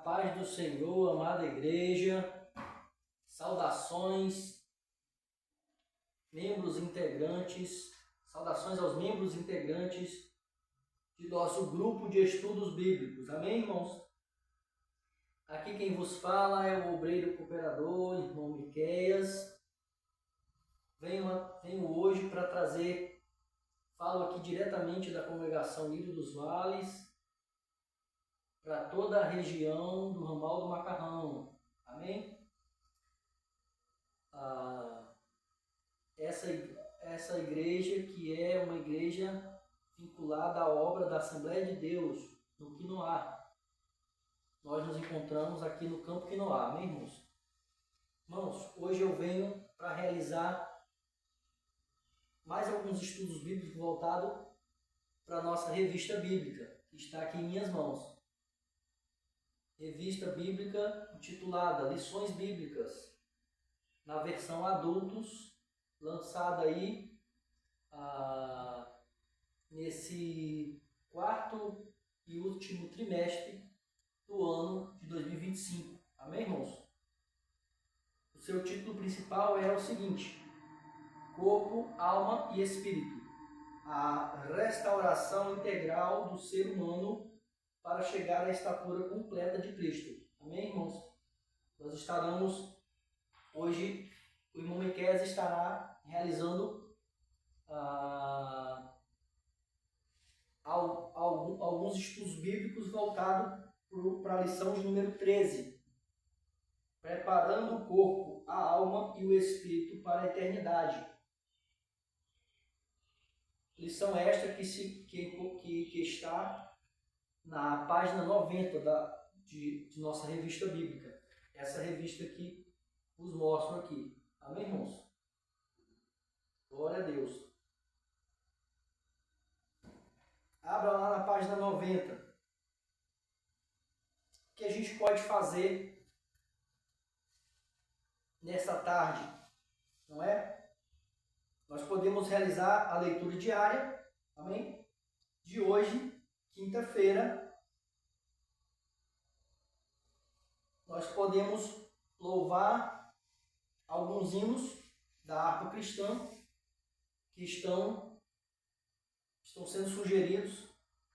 paz do Senhor, amada igreja, saudações, membros integrantes, saudações aos membros integrantes de nosso grupo de estudos bíblicos, amém, irmãos? Aqui quem vos fala é o obreiro cooperador, irmão Miqueias. Venho hoje para falo aqui diretamente da congregação Lírio dos Vales, para toda a região do Ramal do Macarrão, amém? Essa igreja que é uma igreja vinculada à obra da Assembleia de Deus, no Quinoá. Nós nos encontramos aqui no Campo Quinoá, amém, irmãos? Irmãos, hoje eu venho para realizar mais alguns estudos bíblicos voltados para a nossa revista bíblica, que está aqui em minhas mãos. Revista bíblica intitulada Lições Bíblicas, na versão adultos, lançada aí nesse quarto e último trimestre do ano de 2025. Amém, irmãos? O seu título principal é o seguinte: Corpo, Alma e Espírito. A restauração integral do ser humano para chegar à estatura completa de Cristo. Amém, irmãos? Nós estaremos, hoje, o irmão Miqueias estará realizando alguns estudos bíblicos voltados para a lição de número 13. Preparando o corpo, a alma e o espírito para a eternidade. Lição esta que está na página 90 de nossa revista bíblica. Essa revista que vos mostro aqui. Amém, irmãos? Glória a Deus. Abra lá na página 90. O que a gente pode fazer nessa tarde? Não é? Nós podemos realizar a leitura diária, amém? De hoje, quinta-feira. Nós podemos louvar alguns hinos da harpa cristã que estão sendo sugeridos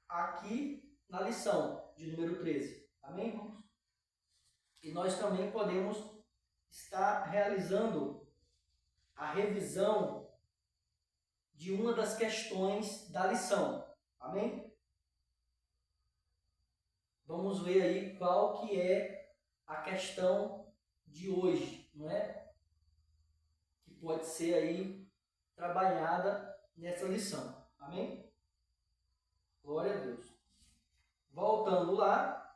aqui na lição de número 13. Amém, irmãos? E nós também podemos estar realizando a revisão de uma das questões da lição. Amém? Vamos ver aí qual que é a questão de hoje, não é? Que pode ser aí trabalhada nessa lição. Amém? Glória a Deus. Voltando lá,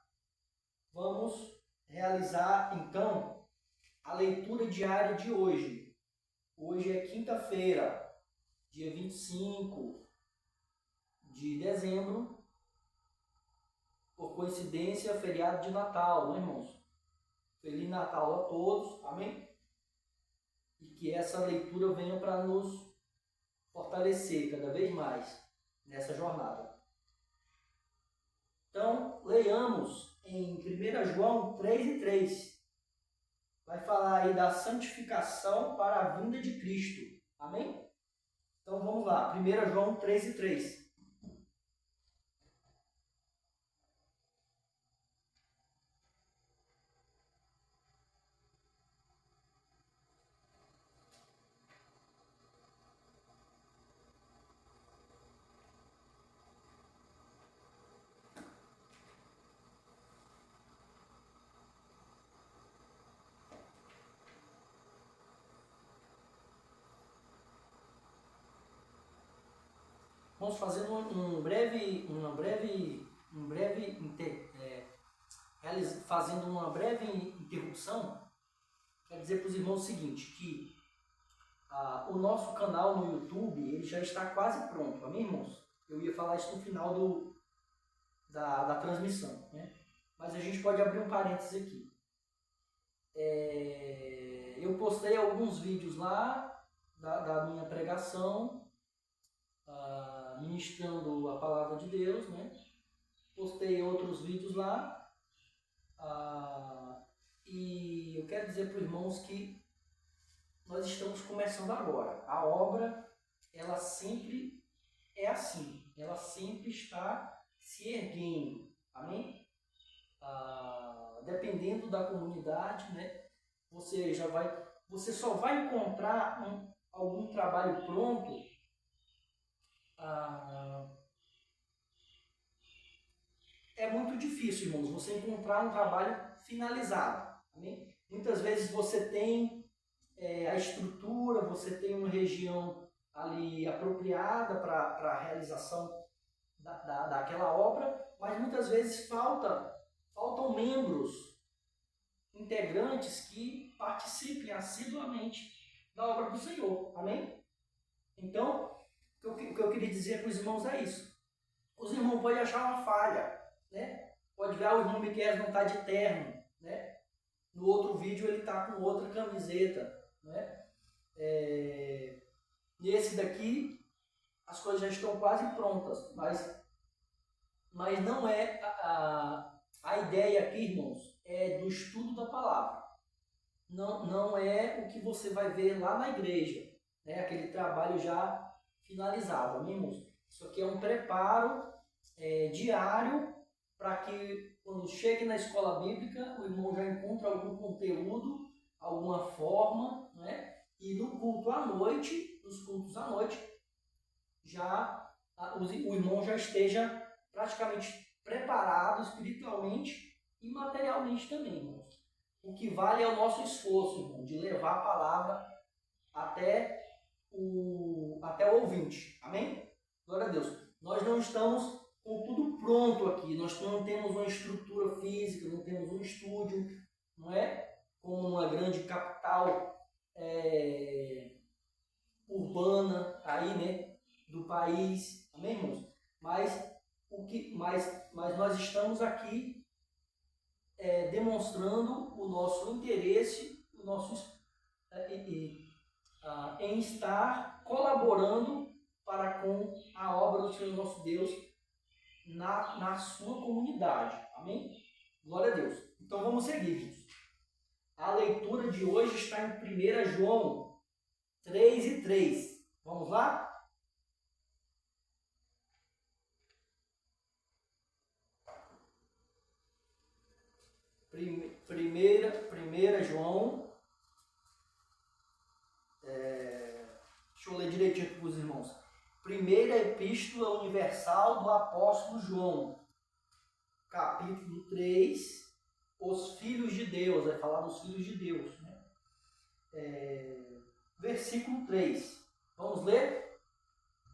vamos realizar então a leitura diária de hoje. Hoje é quinta-feira, dia 25 de dezembro, por coincidência, feriado de Natal, não é, irmãos? Feliz Natal a todos, amém? E que essa leitura venha para nos fortalecer cada vez mais nessa jornada. Então, leiamos em 1 João 3:3. Vai falar aí da santificação para a vinda de Cristo, amém? Então vamos lá, 1 João 3:3. Vamos fazer fazendo uma breve interrupção. Quero dizer para os irmãos o seguinte, que o nosso canal no YouTube ele já está quase pronto, amém, irmãos? Eu ia falar isso no final da transmissão, né? Mas a gente pode abrir um parênteses aqui. Eu postei alguns vídeos lá da minha pregação, ministrando a palavra de Deus, né? Postei outros vídeos lá, E eu quero dizer para os irmãos que nós estamos começando agora. A obra, ela sempre é assim, ela sempre está se erguendo, amém? Dependendo da comunidade, né? Você só vai encontrar algum trabalho pronto é muito difícil, irmãos, você encontrar um trabalho finalizado. Amém? Muitas vezes você tem a estrutura, você tem uma região ali apropriada para a realização daquela obra, mas muitas vezes faltam membros, integrantes que participem assiduamente da obra do Senhor. Amém? Então, o que eu queria dizer para os irmãos é isso. Os irmãos podem achar uma falha, né? Pode ver, o irmão Miquel não está de terno, né? No outro vídeo ele está com outra camiseta, né? Nesse daqui as coisas já estão quase prontas, mas não é a ideia aqui, irmãos, é do estudo da palavra. Não é o que você vai ver lá na igreja, né? Aquele trabalho já finalizado, amém, irmãos? Isso aqui é um preparo diário para que quando chegue na escola bíblica o irmão já encontre algum conteúdo, alguma forma, né? E no culto à noite, nos cultos à noite, o irmão já esteja praticamente preparado espiritualmente e materialmente também, irmãos. O que vale é o nosso esforço, irmão, de levar a palavra até o ouvinte. Amém? Glória a Deus. Nós não estamos com tudo pronto aqui. Nós não temos uma estrutura física, não temos um estúdio, não é? Como uma grande capital urbana aí, né? Do país. Amém, irmãos? Mas nós estamos aqui demonstrando o nosso interesse, em estar colaborando para com a obra do Senhor nosso Deus na sua comunidade. Amém? Glória a Deus. Então vamos seguir, gente. A leitura de hoje está em 1 João 3:3. Vamos lá? Primeira João. Deixa eu ler direitinho para os irmãos. Primeira Epístola Universal do Apóstolo João, capítulo 3, os filhos de Deus, vai falar dos filhos de Deus, né? Versículo 3. Vamos ler?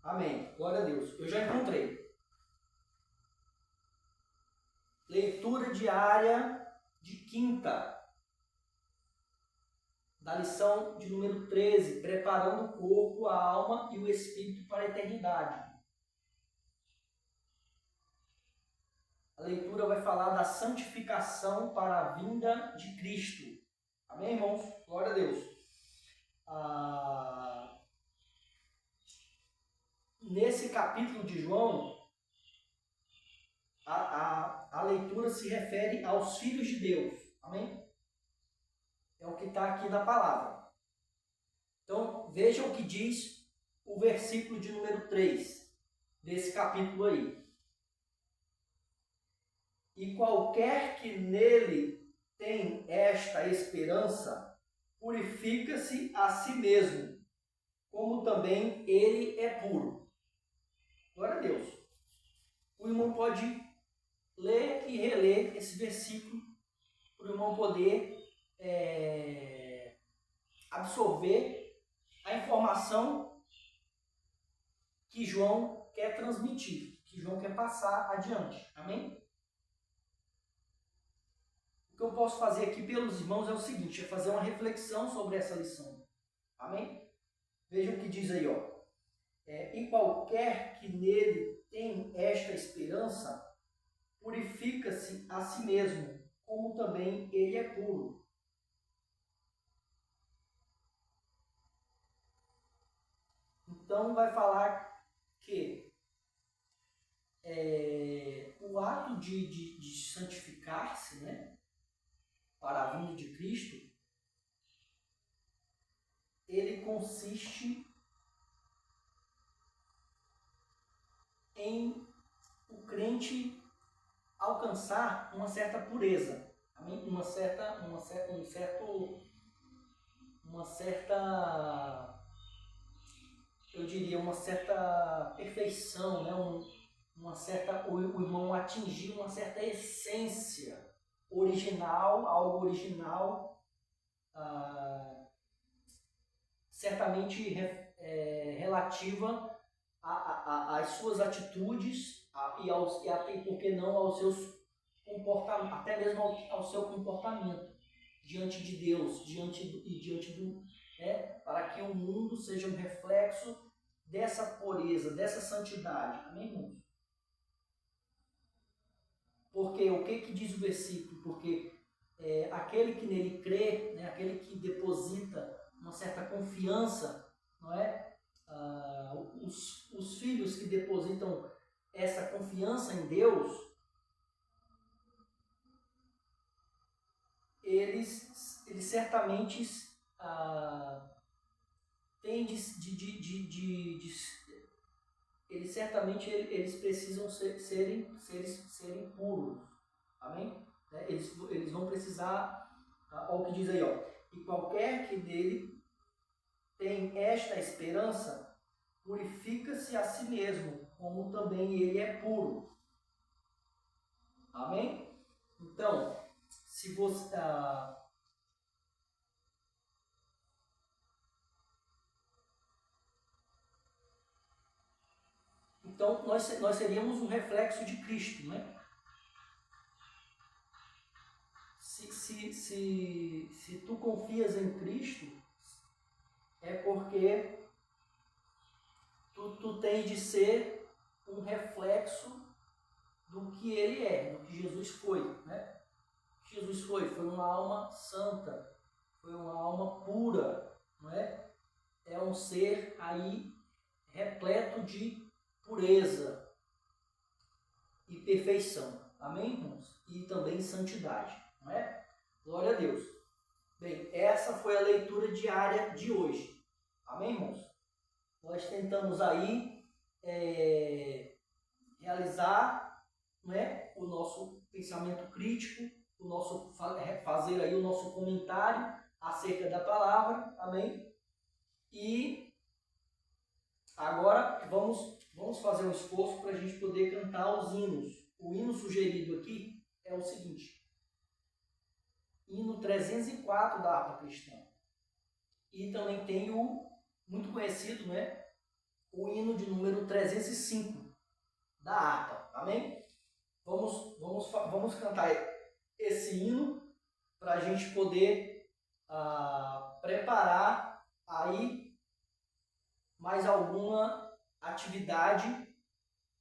Amém. Glória a Deus. Eu já encontrei. Leitura diária de quinta, da lição de número 13, preparando o corpo, a alma e o espírito para a eternidade. A leitura vai falar da santificação para a vinda de Cristo. Amém, irmãos? Glória a Deus. Nesse capítulo de João, a leitura se refere aos filhos de Deus. Amém? É o que está aqui na palavra. Então, veja o que diz o versículo de número 3 desse capítulo aí. E qualquer que nele tem esta esperança, purifica-se a si mesmo, como também ele é puro. Glória a Deus. O irmão pode ler e reler esse versículo para o irmão poder absorver a informação que João quer transmitir, que João quer passar adiante. Amém? O que eu posso fazer aqui pelos irmãos é o seguinte, é fazer uma reflexão sobre essa lição. Amém? Veja o que diz aí, ó. E qualquer que nele tem esta esperança, purifica-se a si mesmo, como também ele é puro. Então vai falar que o ato de santificar-se, né, para a vinda de Cristo, ele consiste em o crente alcançar uma certa pureza, uma certa, eu diria, uma certa perfeição, né? O irmão atingir uma certa essência original, algo original, certamente relativa às suas atitudes e por que não, aos seus comportamentos, até mesmo ao seu comportamento diante de Deus, para que o mundo seja um reflexo dessa pureza, dessa santidade. Amém, irmãos? Porque o que diz o versículo? Porque aquele que nele crê, né, aquele que deposita uma certa confiança, não é? Os filhos que depositam essa confiança em Deus, eles certamente eles precisam serem puros. Amém? Eles vão precisar, olha o que diz aí, ó. E qualquer que nele tem esta esperança, purifica-se a si mesmo, como também ele é puro. Amém? Então, se você... Então, nós seríamos um reflexo de Cristo, né? Se tu confias em Cristo, é porque tu tens de ser um reflexo do que ele é, do que Jesus foi, né? Jesus foi uma alma santa, foi uma alma pura, não é? É um ser aí repleto de pureza e perfeição. Amém, irmãos? E também santidade, não é? Glória a Deus. Bem, essa foi a leitura diária de hoje. Amém, irmãos? Nós tentamos aí realizar, não é, o nosso pensamento crítico, fazer aí o nosso comentário acerca da palavra. Amém? E agora vamos fazer um esforço para a gente poder cantar os hinos. O hino sugerido aqui é o seguinte: hino 304 da harpa cristã. E também tem o muito conhecido, né, o hino de número 305 da harpa. Amém? Vamos cantar esse hino para a gente poder preparar aí mais alguma atividade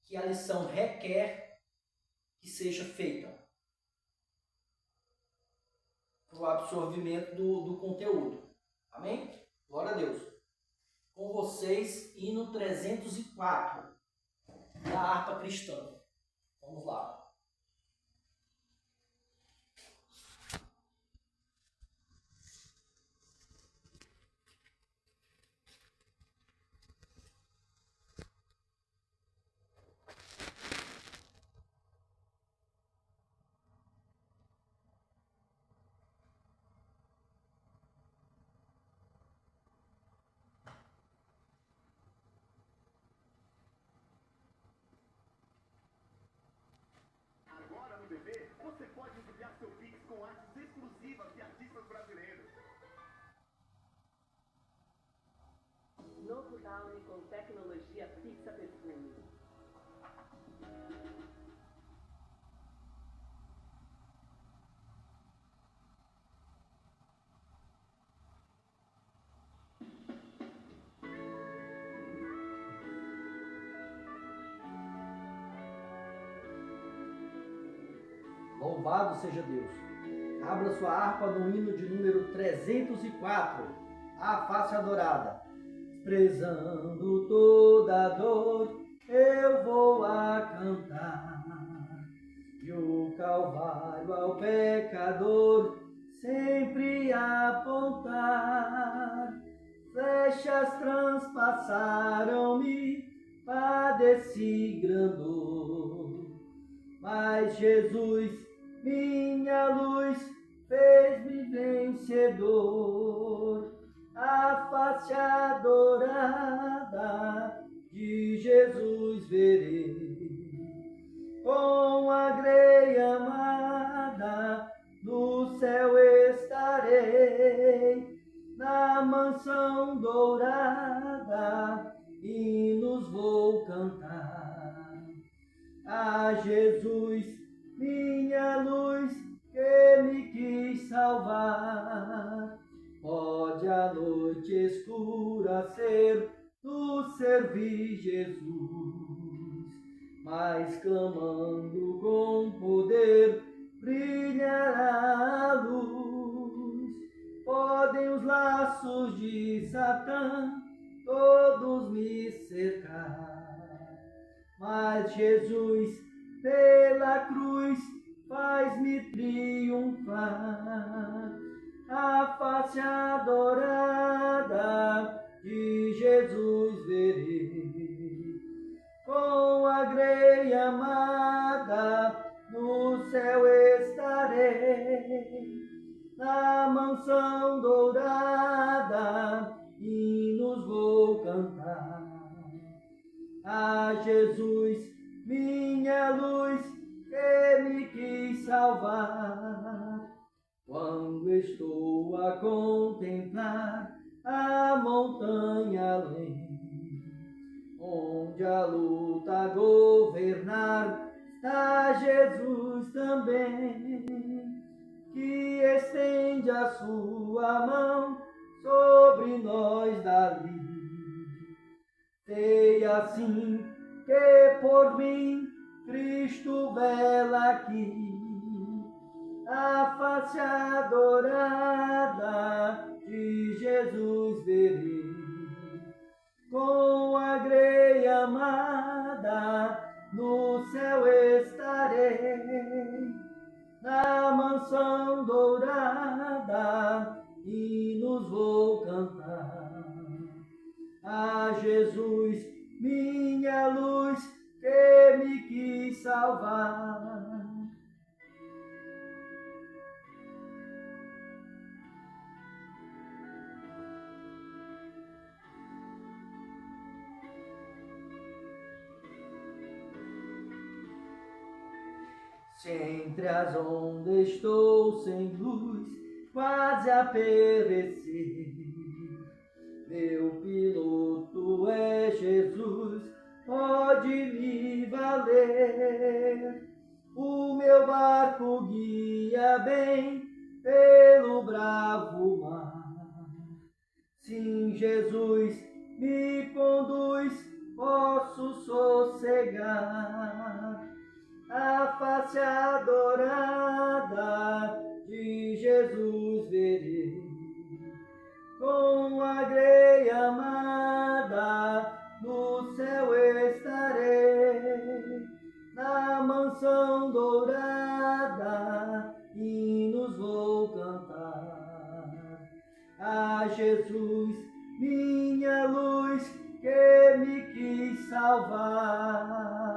que a lição requer que seja feita para o absorvimento do conteúdo. Amém? Glória a Deus. Com vocês, hino 304 da harpa cristã. Vamos lá. Agora no BB, você pode enviar seu Pix com artes exclusivas de artistas brasileiros. Novo Downy com tecnologia fixa perfume. Louvado seja Deus. Abra sua harpa no hino de número 304, a face adorada. Prezando toda dor, eu vou a cantar. E o Calvário ao pecador passaram-me, padeci grandor. Mas Jesus, minha luz, fez-me vencedor. A face adorada de Jesus verei, com a grei amada no céu estarei, na mansão dourada hinos vou cantar. A Jesus, minha luz, que me quis salvar. Pode a noite escura ser, tu servir Jesus, mas clamando com poder brilhará a luz. Podem os laços de Satã todos me cercar, mas Jesus pela cruz faz-me triunfar. A face adorada de Jesus verei, com a grei amada no céu estarei, na mansão dourada hinos vou cantar. A Jesus, minha luz, que me quis salvar. Quando estou a contemplar a montanha além, onde a luta governar, está Jesus também, que estende a sua mão sobre nós dali. Sei assim que por mim Cristo vela aqui, a face adorada de Jesus verei, com a grei amada no céu estarei, na mansão dourada hinos vou cantar. A Jesus, minha luz, que me quis salvar. Se entre as ondas estou sem luz, quase a perecer, meu piloto é Jesus, pode me valer. O meu barco guia bem pelo bravo mar. Sim, Jesus me conduz, posso sossegar. A face adorada de Jesus verei, com a grei amada no céu estarei, na mansão dourada hinos vou cantar. A Jesus, minha luz, que me quis salvar.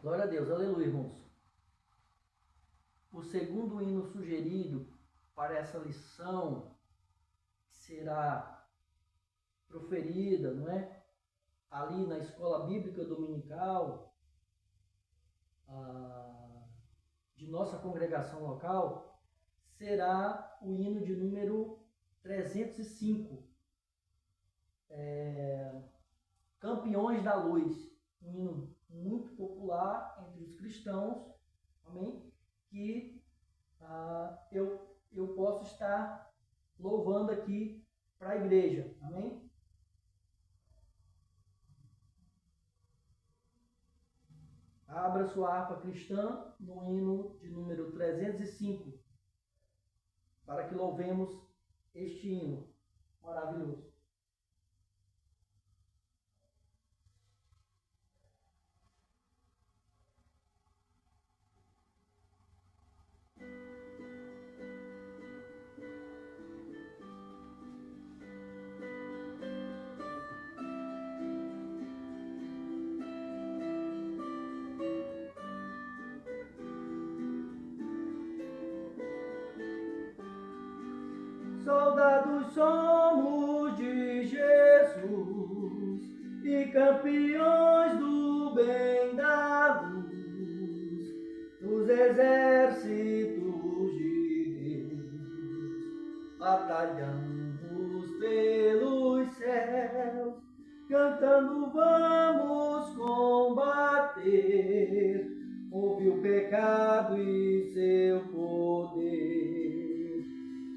Glória a Deus, aleluia, irmãos. O segundo hino sugerido para essa lição que será proferida, não é? Ali na escola bíblica dominical de nossa congregação local, será o hino de número 305. Campeões da Luz, um hino muito popular entre os cristãos, amém? Que eu posso estar louvando aqui para a igreja, amém? Abra sua harpa cristã no hino de número 305, para que louvemos este hino maravilhoso. Soldados somos de Jesus e campeões do bem da luz, dos exércitos de Deus, batalhamos pelos céus, cantando vamos combater, ouve o pecado e seu poder.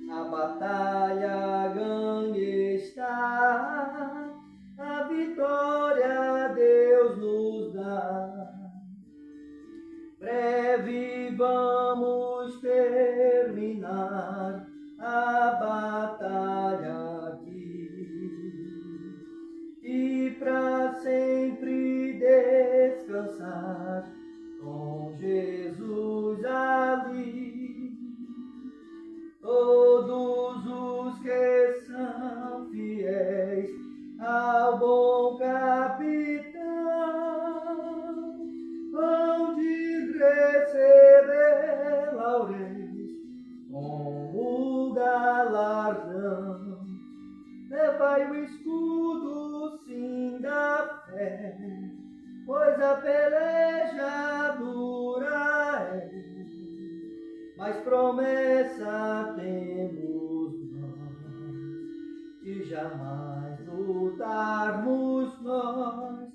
A batalha ganha está, a vitória Deus nos dá. Breve vamos terminar a batalha aqui e para sempre descansar com Jesus ali. Todos os que são fiéis ao bom capitão hão de receber lauréis com o galardão. Levai o escudo, sim, da fé, pois a peleja dura é, mas promessa temos nós, de jamais lutarmos nós.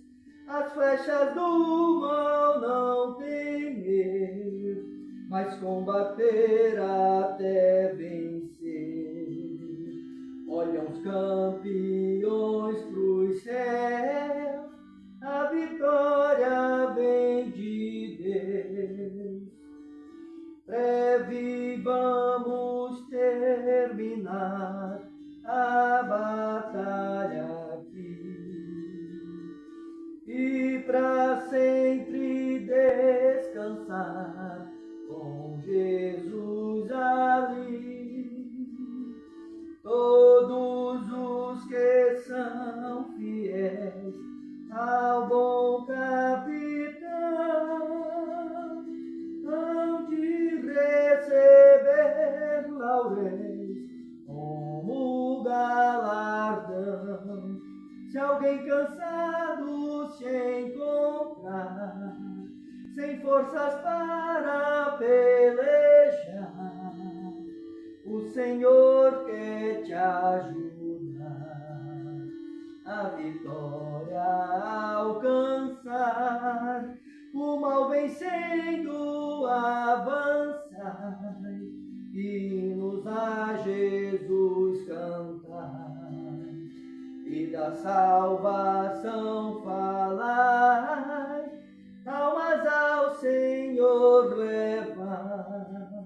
As flechas do mal não temer, mas combater até vencer. Olham os campeões pros céus, a vitória vem de Deus. Breve vamos terminar a batalha aqui e para sempre descansar com Jesus ali. Todos os que são fiéis ao bom capitão hão de receber lauréis como galardão. Se alguém cansado se encontrar, sem forças para pelejar, o Senhor quer te ajudar a vitória a alcançar, o mal vencendo avançar, hinos a Jesus cantar, e da salvação falar, almas ao Senhor levar.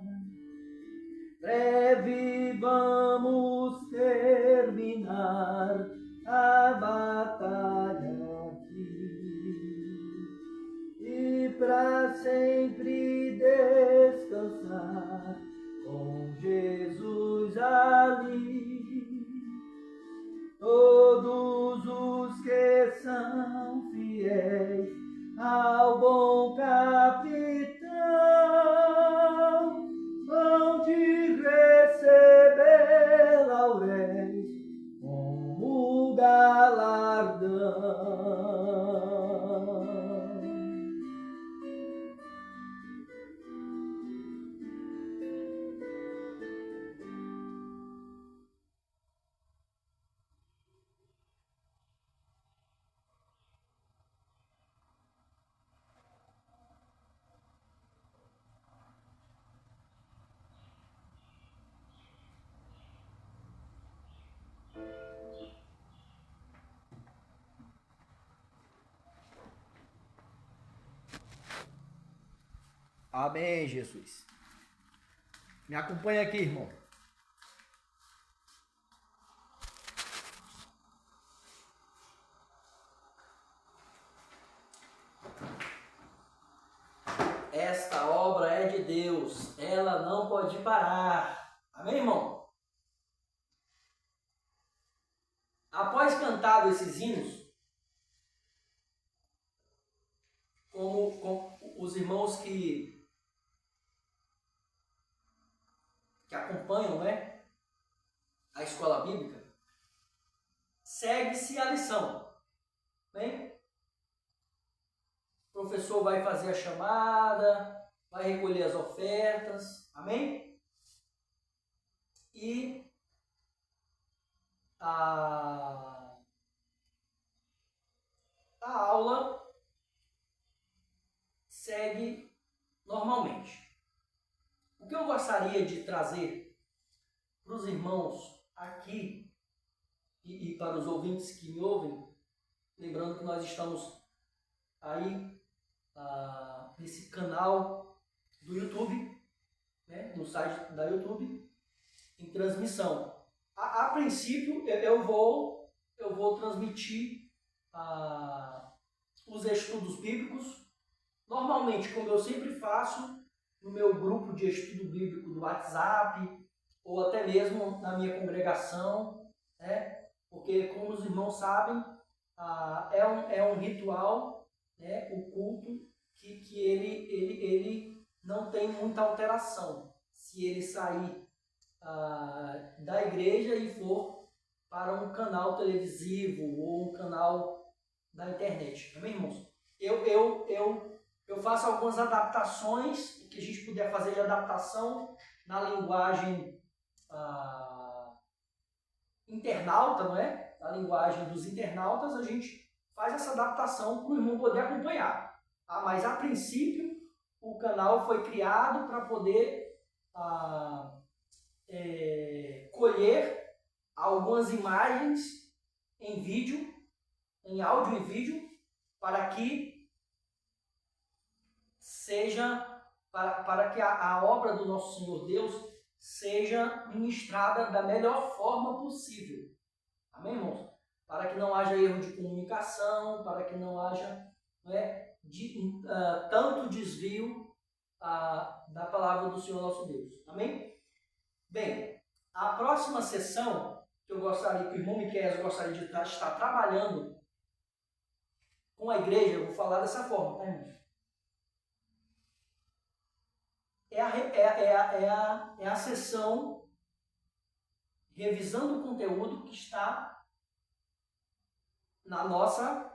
Breve vamos terminar a batalha aqui e para sempre descansar com Jesus ali. Todos os que são fiéis ao bom caminho galardão. Amém, Jesus. Me acompanha aqui, irmão. Esta obra é de Deus, ela não pode parar. Amém, irmão? Após cantado esses hinos, como os irmãos que acompanham, né, a escola bíblica, segue-se a lição. Bem? O professor vai fazer a chamada, vai recolher as ofertas, amém? E a aula segue normalmente. O que eu gostaria de trazer para os irmãos aqui e para os ouvintes que me ouvem, lembrando que nós estamos aí nesse canal do YouTube, né, no site da YouTube, em transmissão. A princípio, eu vou transmitir os estudos bíblicos, normalmente, como eu sempre faço, no meu grupo de estudo bíblico do WhatsApp, ou até mesmo na minha congregação, né? Porque, como os irmãos sabem, é um ritual, né? O culto que ele não tem muita alteração. Se ele sair da igreja e for para um canal televisivo ou um canal da internet. Amém, irmãos? Eu faço algumas adaptações, o que a gente puder fazer de adaptação na linguagem internauta, não é? Na linguagem dos internautas, a gente faz essa adaptação para o irmão poder acompanhar. Mas a princípio, o canal foi criado para poder colher algumas imagens em vídeo, em áudio e vídeo, para que para que a obra do nosso Senhor Deus seja ministrada da melhor forma possível. Amém, irmãos? Para que não haja erro de comunicação, para que não haja tanto desvio da palavra do Senhor nosso Deus. Amém? Bem, a próxima sessão que eu gostaria, que o irmão Miquel gostaria de estar trabalhando com a igreja, eu vou falar dessa forma, tá, irmãos? É a sessão revisando o conteúdo que está na nossa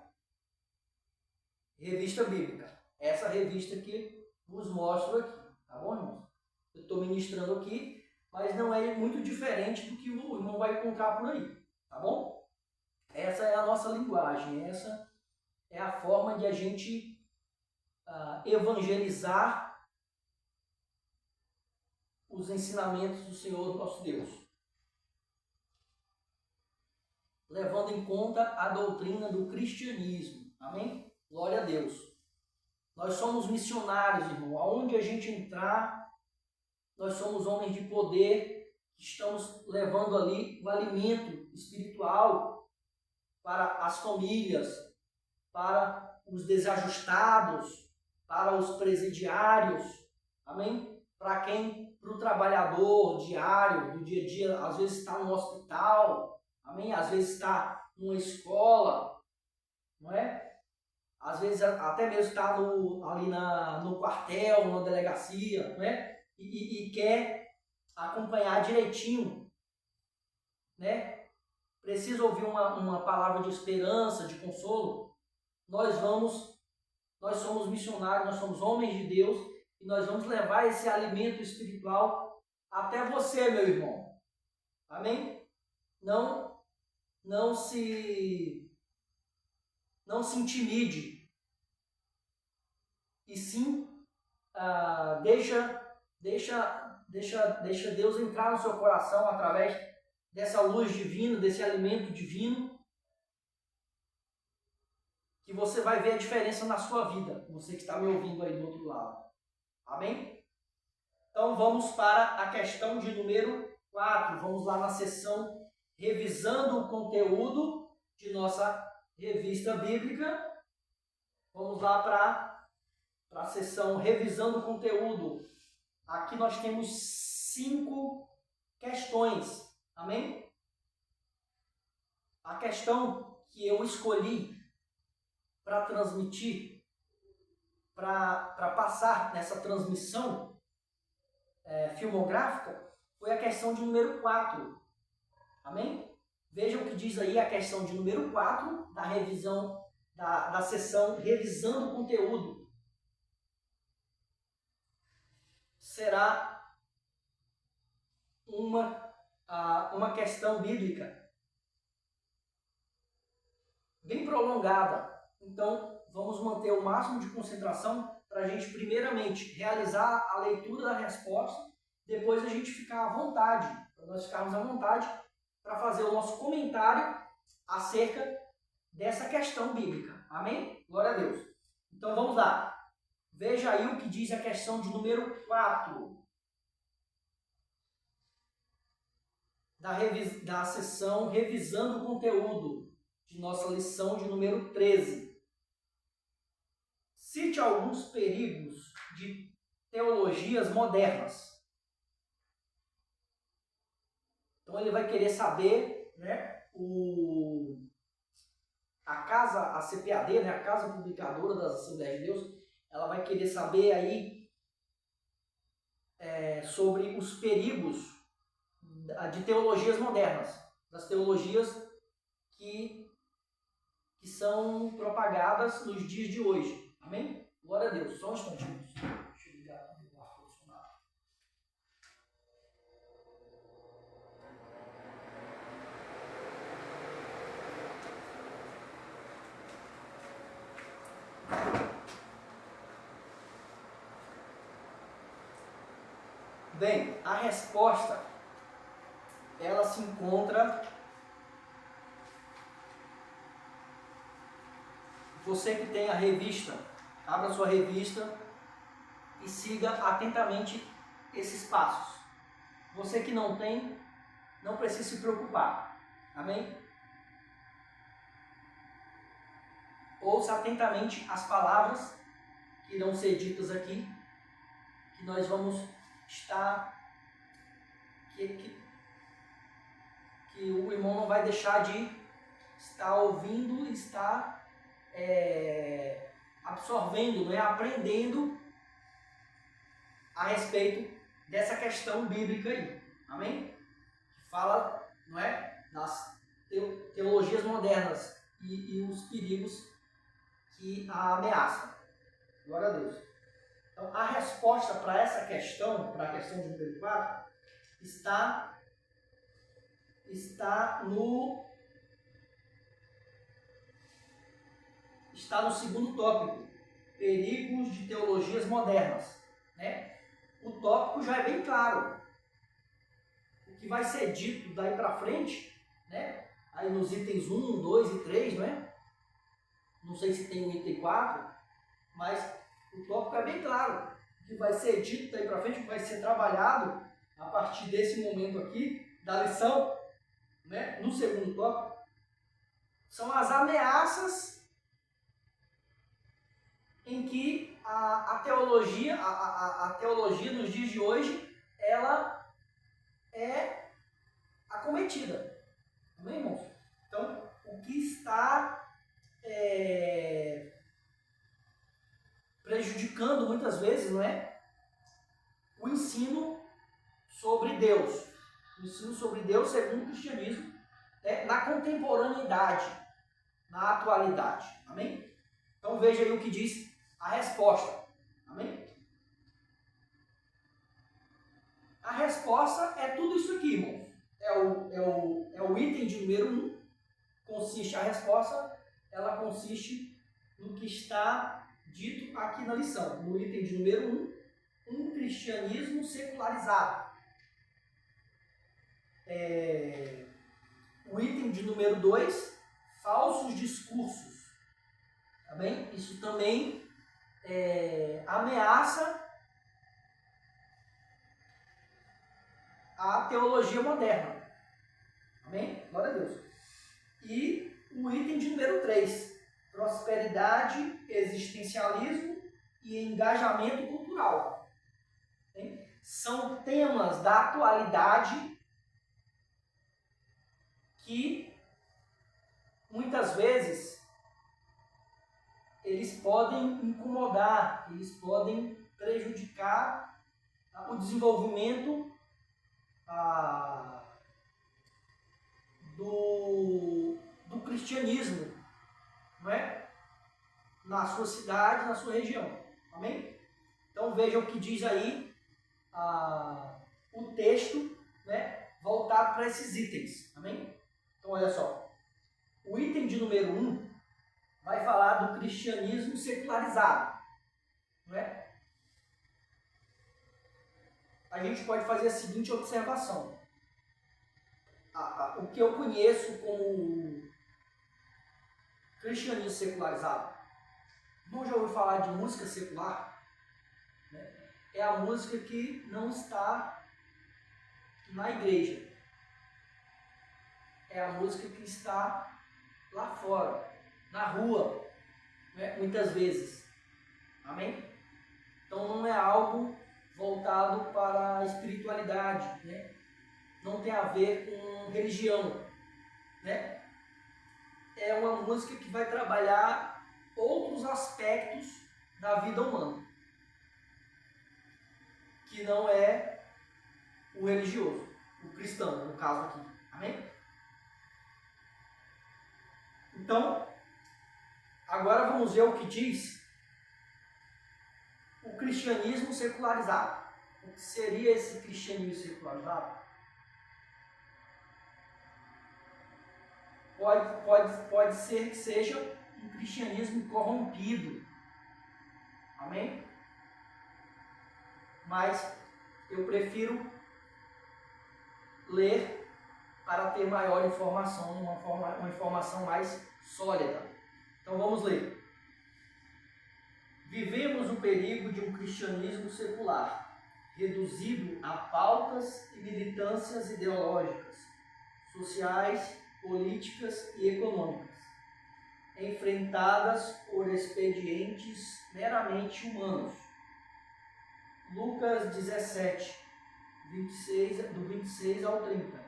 revista bíblica. Essa revista que vos mostro aqui, tá bom, irmãos? Eu estou ministrando aqui, mas não é muito diferente do que o irmão vai encontrar por aí, tá bom? Essa é a nossa linguagem, essa é a forma de a gente evangelizar os ensinamentos do Senhor nosso Deus, levando em conta a doutrina do cristianismo. Amém? Glória a Deus. Nós somos missionários, irmão. Aonde a gente entrar, nós somos homens de poder, que estamos levando ali o alimento espiritual para as famílias, para os desajustados, para os presidiários. Amém? Para o trabalhador diário, do dia a dia, às vezes está no hospital, amém? Às vezes está numa escola, não é? Às vezes até mesmo está ali no quartel, na delegacia, não é? E quer acompanhar direitinho, né? precisa ouvir uma palavra de esperança, de consolo, nós somos missionários, nós somos homens de Deus e nós vamos levar esse alimento espiritual até você, meu irmão. Amém? Não se intimide. E sim, deixa Deus entrar no seu coração através dessa luz divina, desse alimento divino, que você vai ver a diferença na sua vida, você que está me ouvindo aí do outro lado. Amém? Então vamos para a questão de número 4. Vamos lá na seção revisando o conteúdo de nossa revista bíblica. Vamos lá para a seção revisando o conteúdo. Aqui nós temos 5 questões. Amém? A questão que eu escolhi para transmitir, para passar nessa transmissão filmográfica, foi a questão de número 4. Amém? Vejam o que diz aí a questão de número 4 da revisão, da sessão revisando o conteúdo. Será uma questão bíblica bem prolongada. Então, vamos manter o máximo de concentração para a gente, primeiramente, realizar a leitura da resposta, depois a gente ficar à vontade, para nós ficarmos à vontade para fazer o nosso comentário acerca dessa questão bíblica. Amém? Glória a Deus. Então, vamos lá. Veja aí o que diz a questão de número 4 da sessão revisando o conteúdo de nossa lição de número 13. Cite alguns perigos de teologias modernas. Então ele vai querer saber, né, a CPAD, né, a Casa Publicadora das Assembleias de Deus, ela vai querer saber aí sobre os perigos de teologias modernas, das teologias que são propagadas nos dias de hoje. Amém? Glória a Deus. Só um instantinho. Deixa eu ligar o ar-condicionado. Bem, a resposta ela se encontra. Você que tem a revista, abra sua revista e siga atentamente esses passos. Você que não tem, não precisa se preocupar. Amém? Ouça atentamente as palavras que irão ser ditas aqui, que nós vamos estar... que o irmão não vai deixar de estar ouvindo e estar absorvendo, né, aprendendo a respeito dessa questão bíblica aí. Amém? Fala, não é, das teologias modernas e os perigos que a ameaçam. Glória a Deus. Então, a resposta para essa questão, para a questão de número 4, está no segundo tópico, perigos de teologias modernas. Né? O tópico já é bem claro. O que vai ser dito daí para frente, né? Aí nos itens 1, 2 e 3, né? Não sei se tem o item 4, mas o tópico é bem claro. O que vai ser dito daí para frente, o que vai ser trabalhado a partir desse momento aqui, da lição, né? No segundo tópico, são as ameaças em que a teologia nos dias de hoje, ela é acometida. Amém, irmãos? Então, o que está prejudicando muitas vezes, não é? O ensino sobre Deus. O ensino sobre Deus segundo o cristianismo, né? na contemporaneidade, na atualidade. Amém? Então veja aí o que diz a resposta. Amém? A resposta é tudo isso aqui, irmãos. É o item de número 1. A resposta, ela consiste no que está dito aqui na lição. No item de número 1, um cristianismo secularizado. O item de número 2, falsos discursos. Tá bem? Isso também ameaça a teologia moderna. Amém? Glória a Deus. E o item de número 3, prosperidade, existencialismo e engajamento cultural. Amém? São temas da atualidade que muitas vezes eles podem incomodar, eles podem prejudicar o desenvolvimento do cristianismo, não é? Na sua cidade, na sua região. Amém? Então vejam o que diz aí o texto, né, voltado para esses itens. Amém? Então olha só. O item de número 1 vai falar do cristianismo secularizado. Não é? A gente pode fazer a seguinte observação. O que eu conheço como cristianismo secularizado, não já ouviu falar de música secular? Né? É a música que não está na igreja. É a música que está lá fora, na rua, né? Muitas vezes. Amém? Então não é algo voltado para a espiritualidade, né? Não tem a ver com religião, né? É uma música que vai trabalhar outros aspectos da vida humana, que não é o religioso, o cristão, no caso aqui. Amém? Então, agora vamos ver o que diz o cristianismo secularizado. O que seria esse cristianismo secularizado? Pode ser que seja um cristianismo corrompido. Amém? Mas eu prefiro ler para ter maior informação, uma informação mais sólida. Então vamos ler. Vivemos o perigo de um cristianismo secular, reduzido a pautas e militâncias ideológicas, sociais, políticas e econômicas, enfrentadas por expedientes meramente humanos. Lucas 17, do 26 ao 30.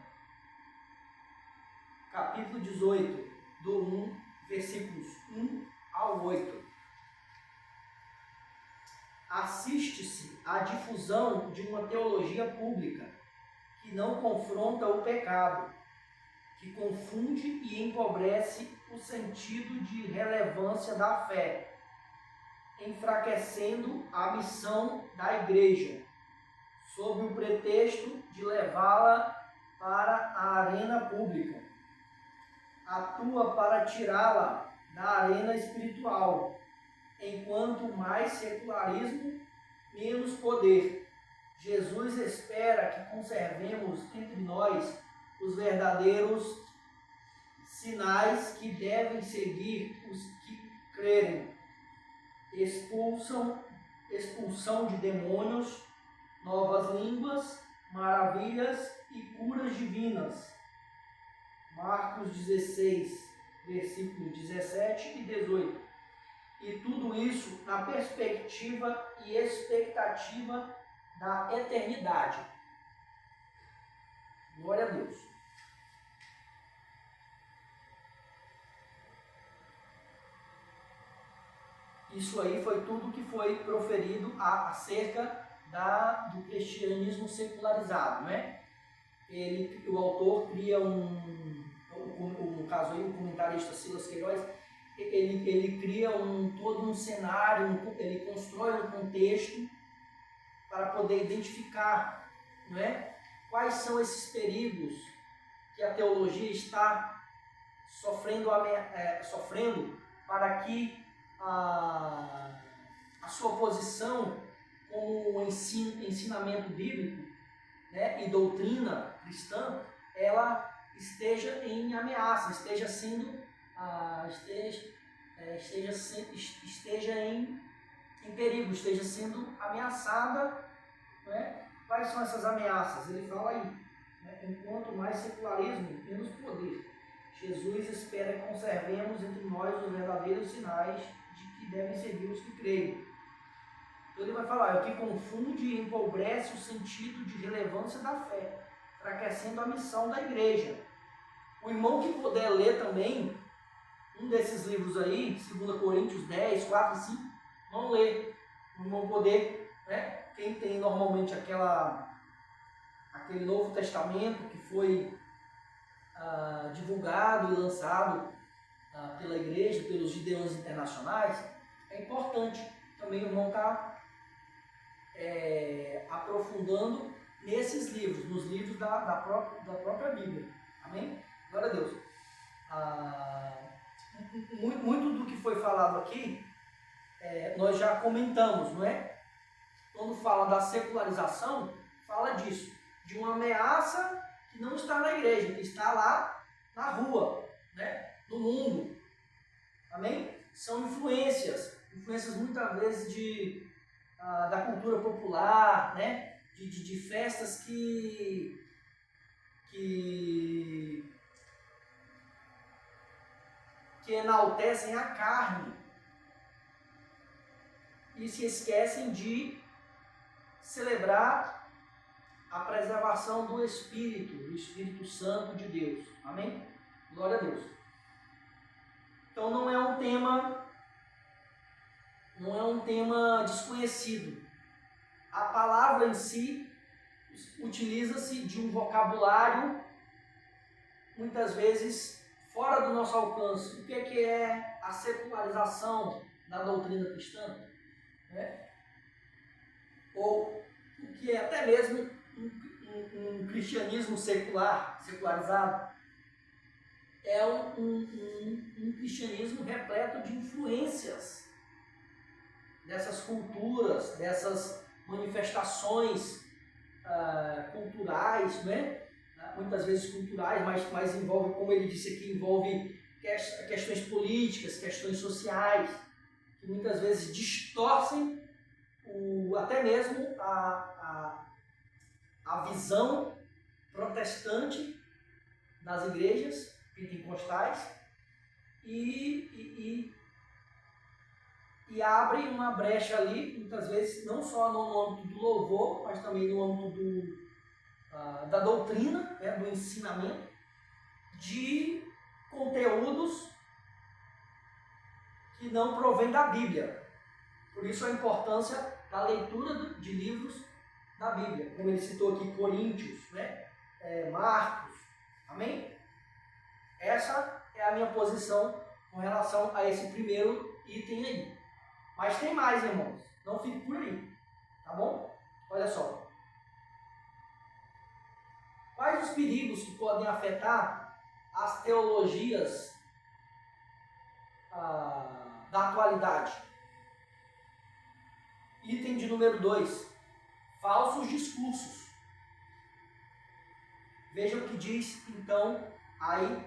Capítulo 18, do 1, versículos 1 ao 8. Assiste-se à difusão de uma teologia pública que não confronta o pecado, que confunde e empobrece o sentido de relevância da fé, enfraquecendo a missão da igreja, sob o pretexto de levá-la para a arena pública. Atua para tirá-la da arena espiritual, enquanto mais secularismo, menos poder. Jesus espera que conservemos entre nós os verdadeiros sinais que devem seguir os que crerem. Expulsão de demônios, novas línguas, maravilhas e curas divinas. Marcos 16, versículos 17 e 18. E tudo isso na perspectiva e expectativa da eternidade. Glória a Deus. Isso aí foi tudo que foi proferido acerca do cristianismo secularizado, né? O autor cria no caso aí, o comentarista Silas Queiroz, ele cria todo um cenário, ele constrói um contexto para poder identificar, não é, quais são esses perigos que a teologia está sofrendo para que a sua posição como ensinamento bíblico, né, e doutrina cristã, ela esteja em ameaça, esteja em perigo, esteja sendo ameaçada, né? Quais são essas ameaças? Ele fala aí, né? Enquanto mais secularismo, menos poder. Jesus espera que conservemos entre nós os verdadeiros sinais de que devem servir os que creem. Então ele vai falar, o que confunde e empobrece o sentido de relevância da fé, enfraquecendo a missão da igreja. O irmão que puder ler também um desses livros aí, 2 Coríntios 10, 4 e 5, não lê. O irmão poder, né? Quem tem normalmente aquele Novo Testamento que foi divulgado e lançado pela igreja, pelos gideões internacionais, é importante também o irmão estar aprofundando nesses livros, nos livros da própria Bíblia. Amém? Glória a Deus. Muito do que foi falado aqui, nós já comentamos, não é? Quando fala da secularização, fala disso, de uma ameaça que não está na igreja, que está lá na rua, né? No mundo. Amém? São influências muitas vezes da cultura popular, né? De festas que enaltecem a carne e se esquecem de celebrar a preservação do Espírito Santo de Deus. Amém? Glória a Deus. Então não é um tema desconhecido. A palavra em si utiliza-se de um vocabulário muitas vezes fora do nosso alcance. O que é a secularização da doutrina cristã? Né? Ou o que é até mesmo um cristianismo secularizado? É um cristianismo repleto de influências dessas culturas, dessas manifestações culturais, né? Muitas vezes culturais, mas envolve, como ele disse aqui, envolve questões políticas, questões sociais, que muitas vezes distorcem até mesmo a visão protestante das igrejas pentecostais e abre uma brecha ali, muitas vezes, não só no âmbito do louvor, mas também no âmbito da doutrina, né, do ensinamento, de conteúdos que não provém da Bíblia. Por isso a importância da leitura de livros da Bíblia, como ele citou aqui, Coríntios, né, Marcos, amém? Essa é a minha posição com relação a esse primeiro item aí. Mas tem mais, irmãos, não fique por aí, tá bom? Olha só. Quais os perigos que podem afetar as teologias da atualidade? Item de número 2, falsos discursos. Veja o que diz, então, aí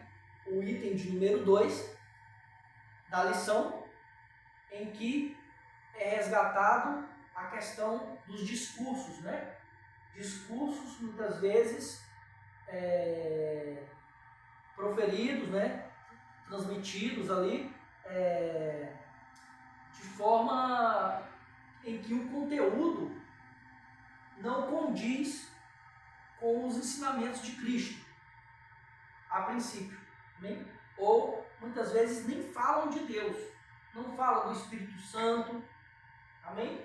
o item de número 2 da lição, em que é resgatado a questão dos discursos, né? Discursos, muitas vezes, proferidos, né? Transmitidos ali, de forma em que o conteúdo não condiz com os ensinamentos de Cristo, a princípio, né? Ou muitas vezes nem falam de Deus, não falam do Espírito Santo, amém?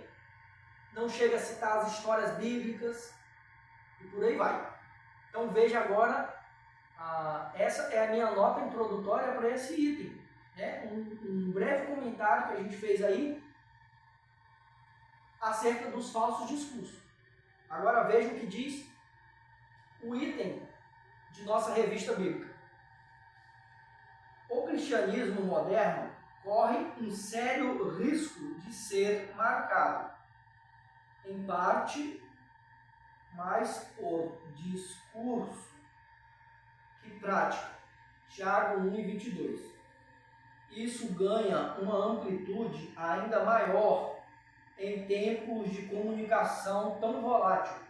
Não chega a citar as histórias bíblicas e por aí vai. Então veja agora essa é a minha nota introdutória para esse item, né? Um breve comentário que a gente fez aí acerca dos falsos discursos. Agora veja o que diz o item de nossa revista bíblica. O cristianismo moderno corre um sério risco de ser marcado, em parte, mais por discurso que prática. Tiago 1:22. Isso ganha uma amplitude ainda maior em tempos de comunicação tão volátil,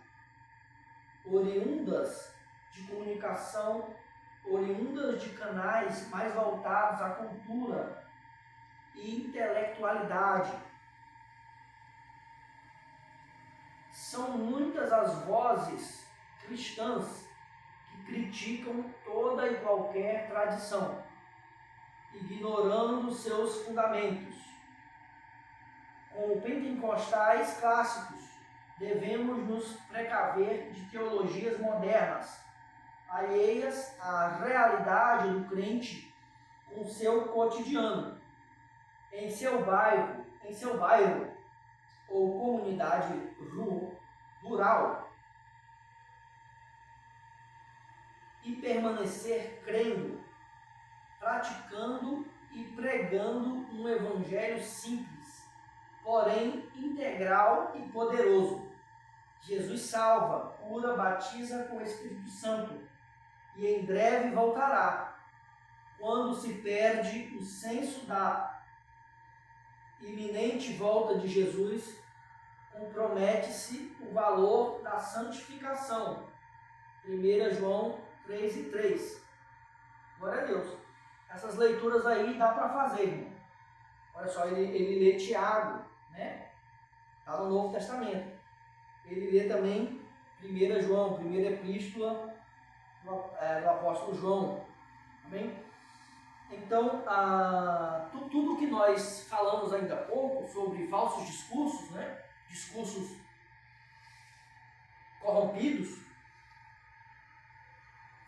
oriundas de canais mais voltados à cultura e intelectualidade. São muitas as vozes cristãs que criticam toda e qualquer tradição, ignorando seus fundamentos. Como pentecostais clássicos, devemos nos precaver de teologias modernas, alheias à realidade do crente com seu cotidiano, em seu bairro ou comunidade rural, e permanecer crendo, praticando e pregando um evangelho simples, porém integral e poderoso. Jesus salva, cura, batiza com o Espírito Santo e em breve voltará. Quando se perde o senso da iminente volta de Jesus, compromete-se o valor da santificação. 1 João 3:3. Glória a Deus. Essas leituras aí dá para fazer, irmão. Olha só, ele lê Tiago, né? Está no Novo Testamento. Ele lê também 1 João, primeira epístola do apóstolo João. Amém? Então, tudo que nós falamos ainda há pouco sobre falsos discursos, né? Discursos corrompidos,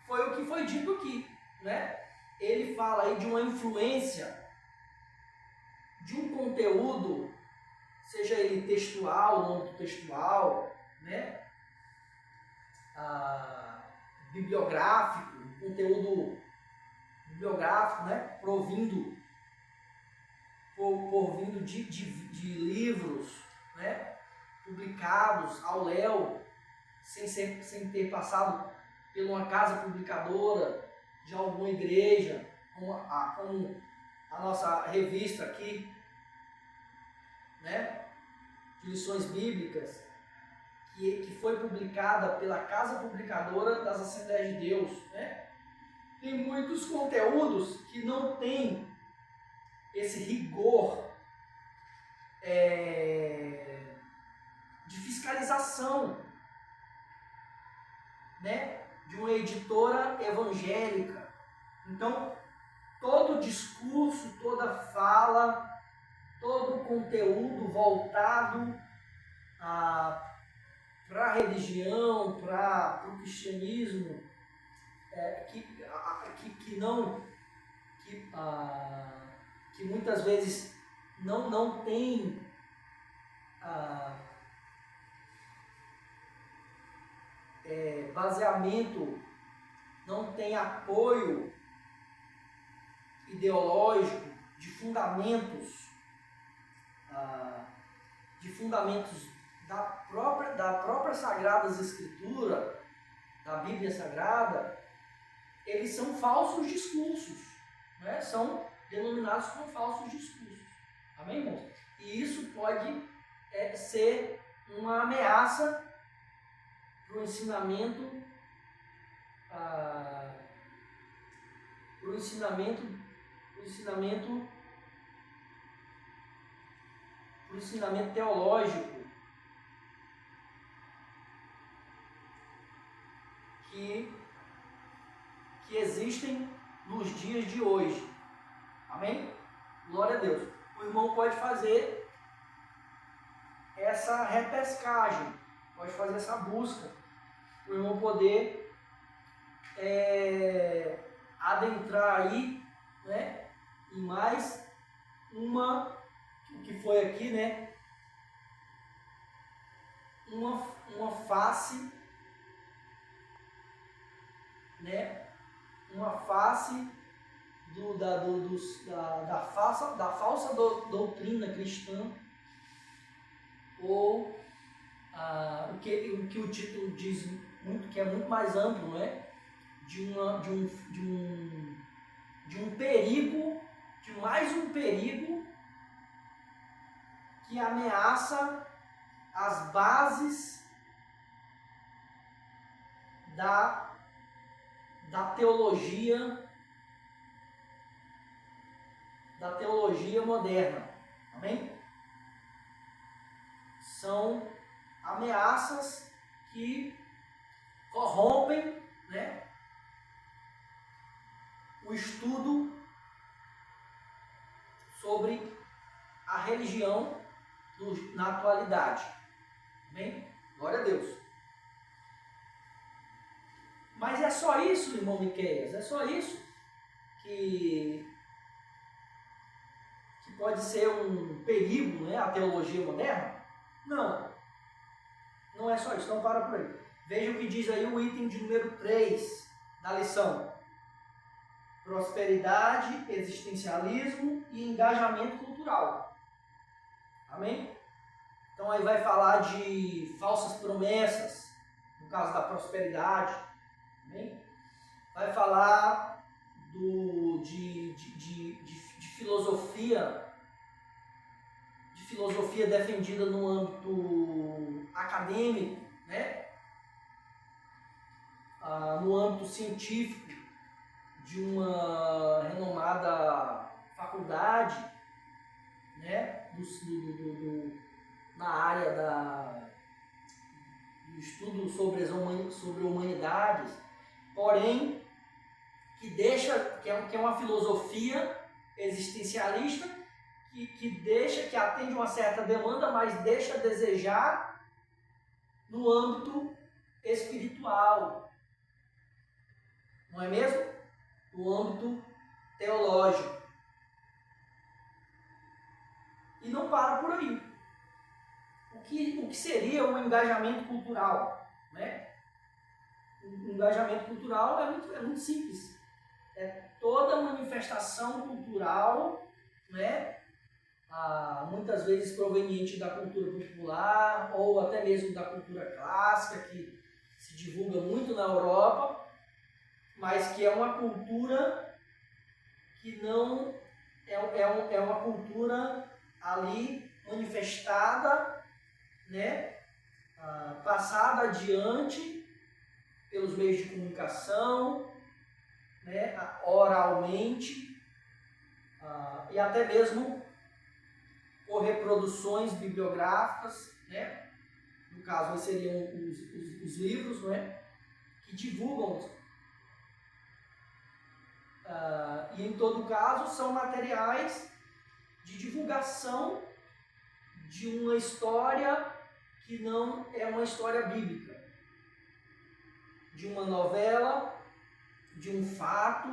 foi o que foi dito aqui, né? Ele fala aí de uma influência de um conteúdo, seja ele textual, no âmbito textual, né? Bibliográfico, conteúdo bibliográfico, né? Provindo de livros, né? Publicados ao léu, sem ter passado por uma casa publicadora de alguma igreja, como a nossa revista aqui, né? De lições bíblicas, que foi publicada pela Casa Publicadora das Assembleias de Deus, né? Tem muitos conteúdos que não tem esse rigor de fiscalização, né? De uma editora evangélica. Então, todo discurso, toda fala, todo conteúdo voltado para a religião, para o cristianismo, que muitas vezes não tem baseamento, não tem apoio ideológico, de fundamentos da própria Sagradas Escritura, da Bíblia Sagrada, eles são falsos discursos, né? São denominados como falsos discursos. Amém, irmãos? E isso pode ser uma ameaça para o ensinamento, teológico que existem nos dias de hoje. Amém? Glória a Deus. O irmão pode fazer essa repescagem, pode fazer essa busca, o irmão poder adentrar aí, né, em mais o que foi aqui, né, uma face, né, uma face da falsa doutrina cristã, ou o que o título diz muito, que é muito mais amplo, né? De um perigo, de mais um perigo que ameaça as bases da teologia moderna. Amém? São ameaças que corrompem, né, o estudo sobre a religião na atualidade. Amém? Glória a Deus. Mas é só isso, irmão Miqueias? É só isso que pode ser um perigo, né, a teologia moderna? Não. Não é só isso, não para por aí. Veja o que diz aí o item de número 3 da lição. Prosperidade, existencialismo e engajamento cultural. Amém? Então aí vai falar de falsas promessas, no caso da prosperidade. Amém? Vai falar de filosofia defendida no âmbito acadêmico, né? No âmbito científico, de uma renomada faculdade, né? Na área do estudo sobre humanidades, porém que é uma filosofia existencialista que atende uma certa demanda, mas deixa a desejar no âmbito espiritual, não é mesmo? No âmbito teológico. E não para por aí. O que seria o engajamento cultural, né? O engajamento cultural é muito simples. É toda manifestação cultural, né? Muitas vezes proveniente da cultura popular ou até mesmo da cultura clássica, que se divulga muito na Europa, mas que é uma cultura que não é uma cultura ali manifestada, né? Passada adiante pelos meios de comunicação, né? Oralmente, e até mesmo por reproduções bibliográficas, né? No caso, seriam os livros, né? Que divulgam. E em todo caso, são materiais de divulgação de uma história que não é uma história bíblica, de uma novela, de um fato,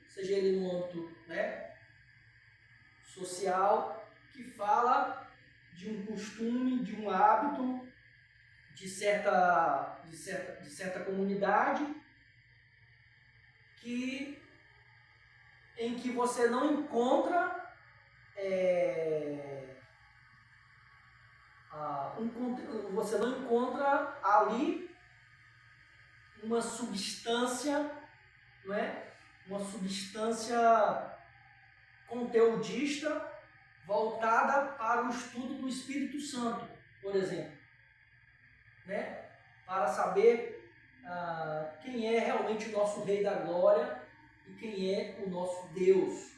seja ele no âmbito, né, social, que fala de um costume, de um hábito de certa comunidade em que você não encontra você não encontra ali uma substância, não é? Uma substância conteudista voltada para o estudo do Espírito Santo, por exemplo, né? Para saber quem é realmente o nosso Rei da Glória e quem é o nosso Deus.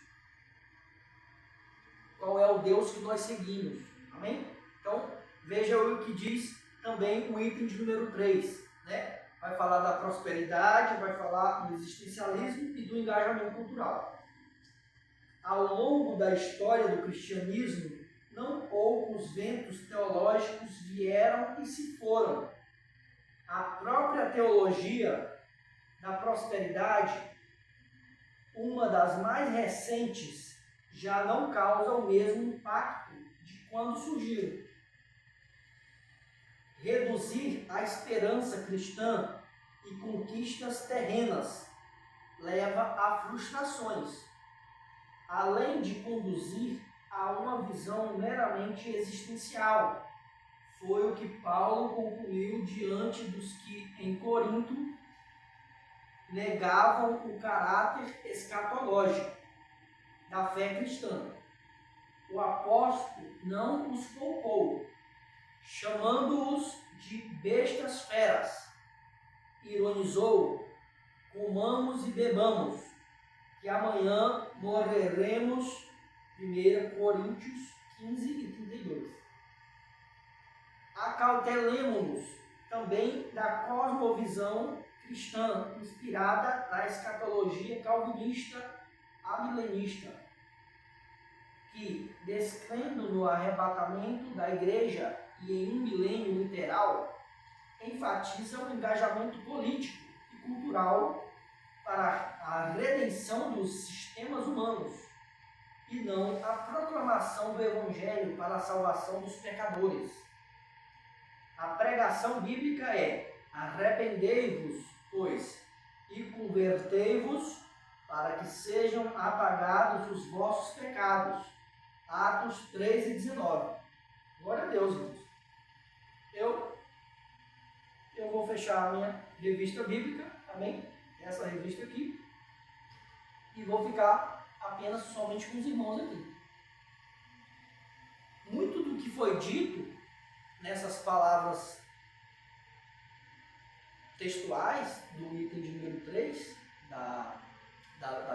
Qual é o Deus que nós seguimos. Amém? Então, veja o que diz também o item de número 3. Né? Vai falar da prosperidade, vai falar do existencialismo e do engajamento cultural. Ao longo da história do cristianismo, não poucos ventos teológicos vieram e se foram. A própria teologia da prosperidade, uma das mais recentes, já não causa o mesmo impacto de quando surgiram. Reduzir a esperança cristã e conquistas terrenas leva a frustrações, além de conduzir a uma visão meramente existencial. Foi o que Paulo concluiu diante dos que em Corinto negavam o caráter escatológico da fé cristã. O apóstolo não os poupou, chamando-os de bestas feras. Ironizou: comamos e bebamos, que amanhã morreremos. 1 Coríntios 15 e 32. Acautelemo-nos também da cosmovisão cristã, inspirada na escatologia calvinista amilenista, que, descrendo no arrebatamento da igreja e em um milênio literal, enfatiza o engajamento político e cultural para a redenção dos sistemas humanos, e não a proclamação do Evangelho para a salvação dos pecadores. A pregação bíblica é: arrependei-vos, pois, e convertei-vos, para que sejam apagados os vossos pecados. Atos 3 e 19. Glória a Deus, irmãos. Eu vou fechar a minha revista bíblica, amém? Essa revista aqui. E vou ficar apenas somente com os irmãos aqui. Muito do que foi dito nessas palavras textuais do item de número 3 da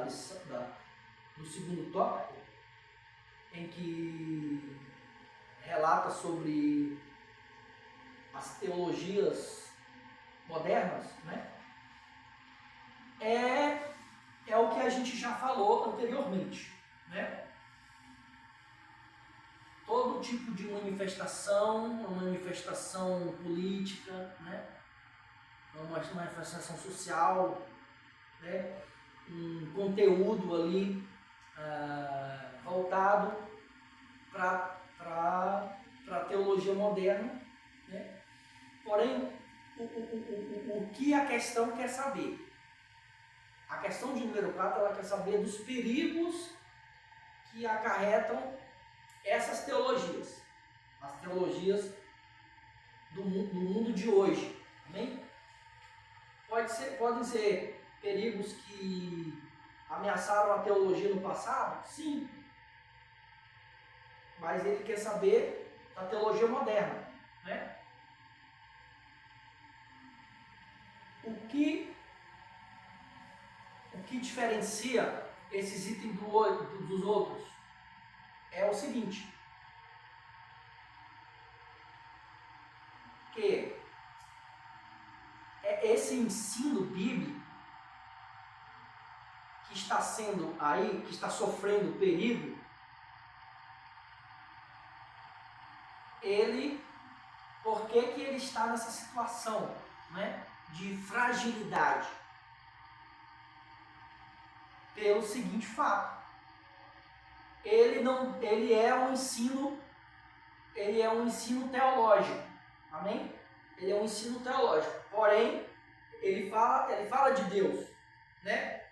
lição, do segundo tópico, em que relata sobre as teologias modernas, né? É o que a gente já falou anteriormente, né? Todo tipo de manifestação, uma manifestação política, né? Uma manifestação social, né? Um conteúdo ali voltado para a teologia moderna, né? Porém, o que a questão quer saber? A questão de número 4, ela quer saber dos perigos que acarretam essas teologias, as teologias do mundo de hoje. Amém? Podem ser perigos que ameaçaram a teologia no passado? Sim. Mas ele quer saber da teologia moderna, né? O que diferencia esses itens dos outros é o seguinte: que esse ensino bíblico que está sendo aí, que está sofrendo perigo, por que ele está nessa situação, né, de fragilidade? Pelo seguinte fato: ele é um ensino teológico, amém? Ele é um ensino teológico, porém ele fala de Deus, né?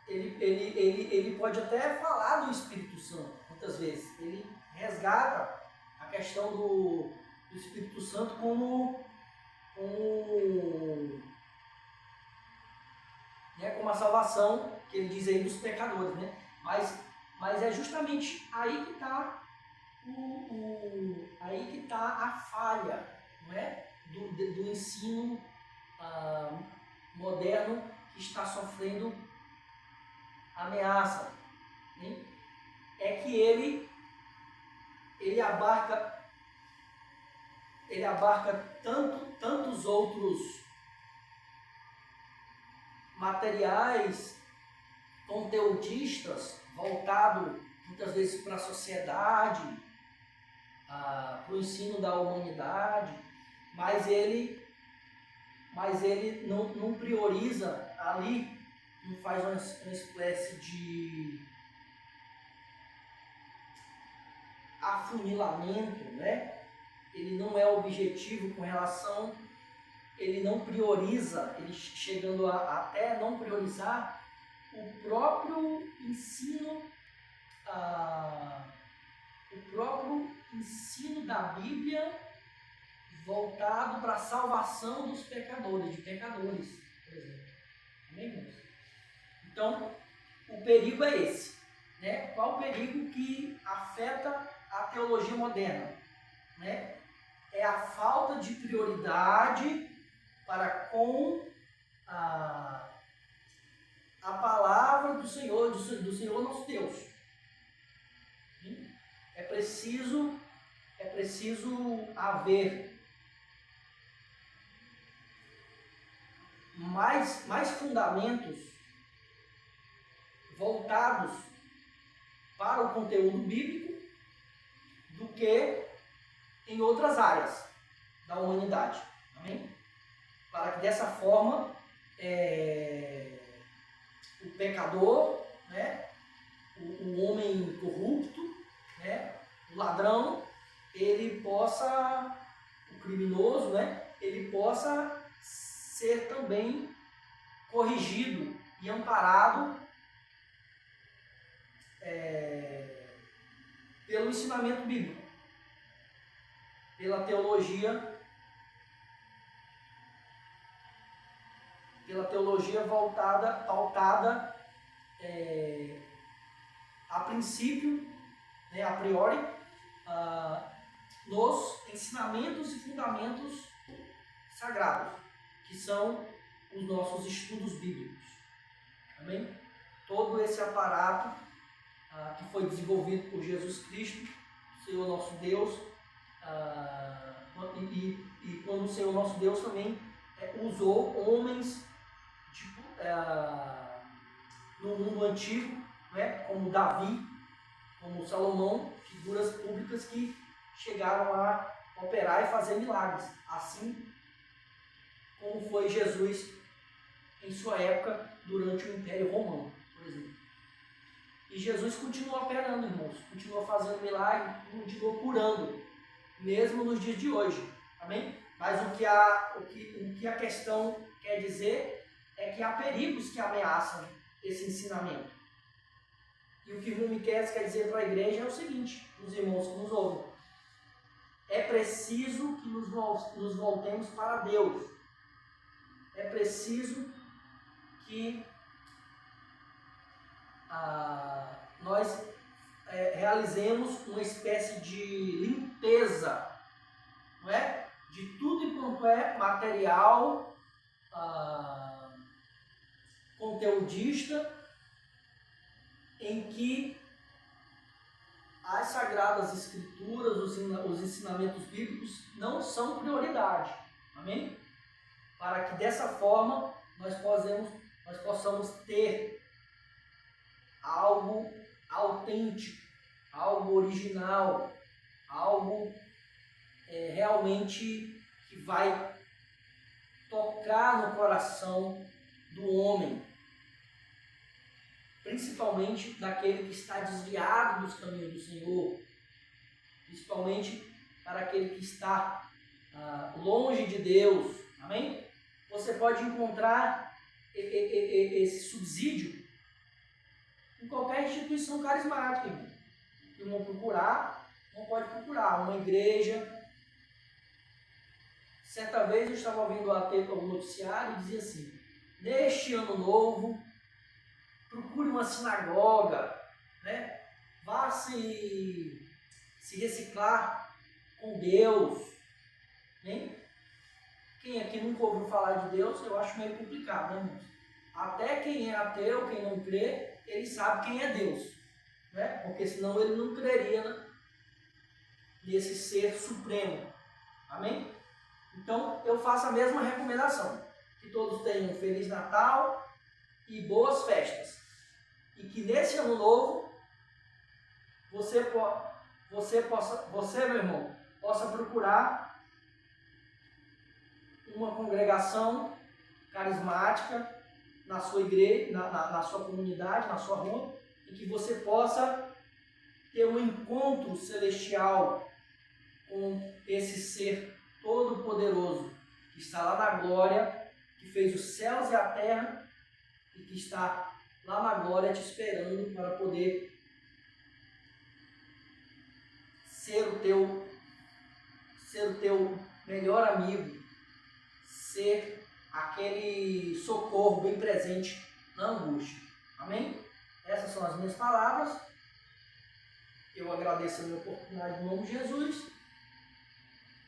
Ele pode até falar do Espírito Santo, muitas vezes. Ele resgata a questão do Espírito Santo como a salvação, que ele diz aí, dos pecadores, né? Mas é justamente aí que está a falha, não é? do ensino moderno, que está sofrendo ameaça, né? É que ele abarca tantos outros materiais conteudistas, voltado muitas vezes para a sociedade, para o ensino da humanidade, mas ele mas ele não prioriza ali, não faz uma espécie de afunilamento, né? Ele não é objetivo com relação, ele não prioriza, ele chegando até não priorizar o próprio ensino, da Bíblia voltado para a salvação dos pecadores, por exemplo. Amém, irmãos? Então, o perigo é esse, né? Qual o perigo que afeta a teologia moderna, né? É a falta de prioridade para com a palavra do Senhor nosso Deus. É preciso haver mais fundamentos voltados para o conteúdo bíblico do que em outras áreas da humanidade. Amém? Para que dessa forma o pecador, né, o homem corrupto, né, o ladrão, ele possa, o criminoso, né, ele possa ser também corrigido e amparado pelo ensinamento bíblico, pela teologia pautada a princípio, né, a priori, nos ensinamentos e fundamentos sagrados, que são os nossos estudos bíblicos. Amém? Todo esse aparato que foi desenvolvido por Jesus Cristo, Senhor nosso Deus, e quando o Senhor nosso Deus também usou homens no mundo antigo, né, como Davi, como Salomão, figuras públicas que chegaram a operar e fazer milagres, assim como foi Jesus em sua época durante o Império Romano, por exemplo. E Jesus continua operando, irmãos, continua fazendo milagre, continua curando, mesmo nos dias de hoje. Amém? Mas o que a questão quer dizer é que há perigos que ameaçam esse ensinamento. E o que o Miqueias quer dizer para a igreja é o seguinte, os irmãos que nos ouvem: é preciso que nos voltemos para Deus. É preciso que nós realizemos uma espécie de limpeza, não é? De tudo e quanto é material, conteudista, em que as Sagradas Escrituras, os ensinamentos bíblicos não são prioridade. Amém? Para que dessa forma nós possamos ter algo autêntico, algo original, algo realmente que vai tocar no coração do homem, principalmente daquele que está desviado dos caminhos do Senhor, principalmente para aquele que está longe de Deus. Amém? Você pode encontrar esse subsídio em qualquer instituição carismática, irmão. Irmão pode procurar uma igreja. Certa vez eu estava ouvindo o noticiário e dizia assim: neste ano novo, procure uma sinagoga, né? Vá se reciclar com Deus. Hein? Quem aqui nunca ouviu falar de Deus, eu acho meio complicado, né, irmãos? Até quem é ateu, quem não crê, ele sabe quem é Deus, né? Porque senão ele não creria nesse ser supremo. Amém? Então, eu faço a mesma recomendação: que todos tenham um Feliz Natal e boas festas. E que nesse ano novo, você, meu irmão, possa procurar uma congregação carismática na sua igreja, na sua comunidade, na sua rua, e que você possa ter um encontro celestial com esse ser todo-poderoso que está lá na glória, que fez os céus e a terra e que está lá na glória te esperando para poder ser o teu melhor amigo, ser aquele socorro bem presente na angústia. Amém? Essas são as minhas palavras. Eu agradeço a minha oportunidade em nome de Jesus.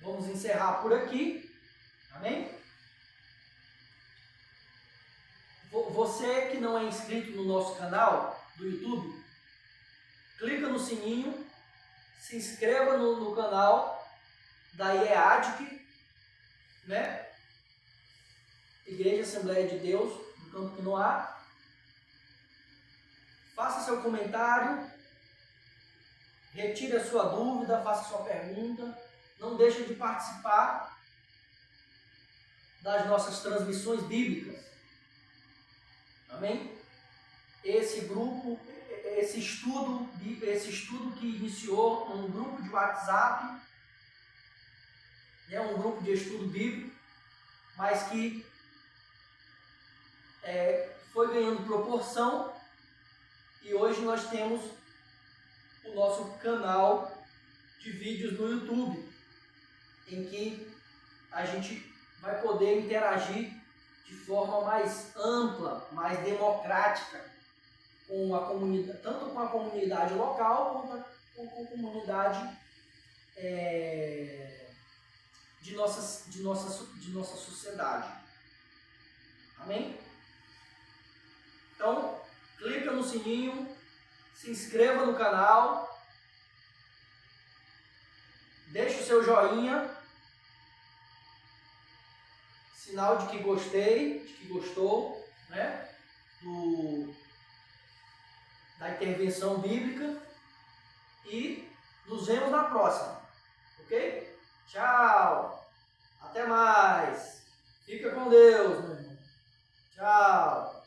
Vamos encerrar por aqui. Amém? Você que não é inscrito no nosso canal do YouTube, clica no sininho, se inscreva no canal da IEADIC, né? Igreja Assembleia de Deus, no Campo Quinoá. Faça seu comentário, retire a sua dúvida, faça sua pergunta. Não deixe de participar das nossas transmissões bíblicas. Amém? Esse grupo, esse estudo que iniciou um grupo de WhatsApp, né, um grupo de estudo bíblico, mas que foi ganhando proporção e hoje nós temos o nosso canal de vídeos no YouTube, em que a gente vai poder interagir de forma mais ampla, mais democrática com a comunidade, tanto com a comunidade local quanto com a comunidade de nossa sociedade. Amém? Então, clica no sininho, se inscreva no canal, deixe o seu joinha, sinal de que gostei, de que gostou, né, da intervenção bíblica, e nos vemos na próxima, ok? Tchau! Até mais! Fica com Deus, meu irmão! Tchau!